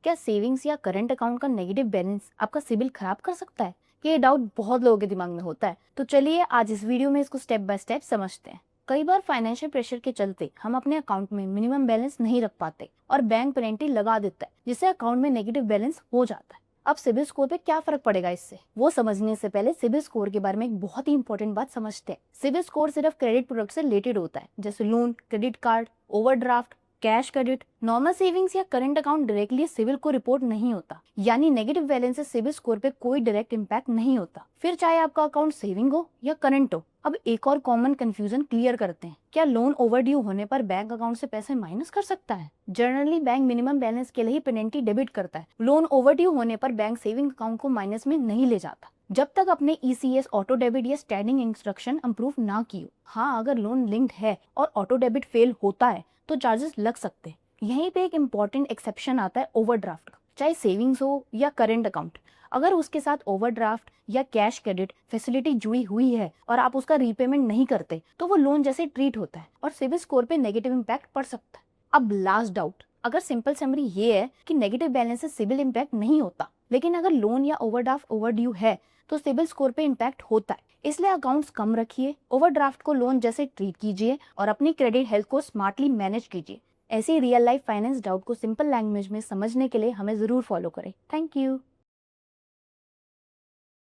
क्या सेविंग्स या current account का नेगेटिव बैलेंस आपका सिबिल खराब कर सकता है? ये डाउट बहुत लोगों के दिमाग में होता है, तो चलिए आज इस वीडियो में इसको स्टेप बाय स्टेप समझते हैं। कई बार फाइनेंशियल प्रेशर के चलते हम अपने अकाउंट में मिनिमम बैलेंस नहीं रख पाते और बैंक पेनल्टी लगा देता है, जिससे अकाउंट में नेगेटिव बैलेंस हो जाता है। अब सिबिल स्कोर पे क्या फर्क पड़ेगा इससे, वो समझने से पहले सिबिल स्कोर के बारे में एक बहुत ही इंपॉर्टेंट बात समझते हैं। सिबिल स्कोर सिर्फ क्रेडिट प्रोडक्ट से रिलेटेड होता है, जैसे loan, credit card, overdraft, cash credit. Normal savings या करंट अकाउंट डायरेक्टली सिबिल को रिपोर्ट नहीं होता, यानी नेगेटिव बैलेंस से सिबिल स्कोर पे कोई डायरेक्ट इम्पैक्ट नहीं होता, फिर चाहे आपका अकाउंट सेविंग हो या करंट हो। अब एक और कॉमन कंफ्यूजन क्लियर करते हैं, क्या लोन ओवरड्यू होने पर बैंक अकाउंट से पैसे माइनस कर सकता है? जनरली बैंक मिनिमम बैलेंस के लिए ही पेनल्टी डेबिट करता है। लोन ओवरड्यू होने पर बैंक सेविंग अकाउंट को माइनस में नहीं ले जाता, जब तक अपने ईसीएस, ऑटो डेबिट या स्टैंडिंग इंस्ट्रक्शन अप्रूव ना की हो। हाँ, अगर लोन लिंक्ड है और ऑटो डेबिट फेल होता है तो चार्जेस लग सकते हैं। यहीं पे एक इम्पॉर्टेंट एक्सेप्शन आता है ओवरड्राफ्ट का। चाहे सेविंग्स हो या करंट अकाउंट, अगर उसके साथ ओवरड्राफ्ट या कैश क्रेडिट फैसिलिटी जुड़ी हुई है और आप उसका रीपेमेंट नहीं करते, तो वो लोन जैसे ट्रीट होता है और सिबिल स्कोर पे नेगेटिव इम्पैक्ट पड़ सकता है। अब लास्ट डाउट, अगर सिंपल समरी ये है कि नेगेटिव बैलेंस से सिबिल इम्पैक्ट नहीं होता, लेकिन अगर लोन या ओवरड्राफ्ट ओवरड्यू है तो सिबिल स्कोर पे इम्पैक्ट होता है। इसलिए अकाउंट्स कम रखिए, ओवरड्राफ्ट को लोन जैसे ट्रीट कीजिए और अपनी क्रेडिट हेल्थ को स्मार्टली मैनेज कीजिए। ऐसे रियल लाइफ फाइनेंस डाउट को सिंपल लैंग्वेज में समझने के लिए हमें जरूर फॉलो करें। Thank you.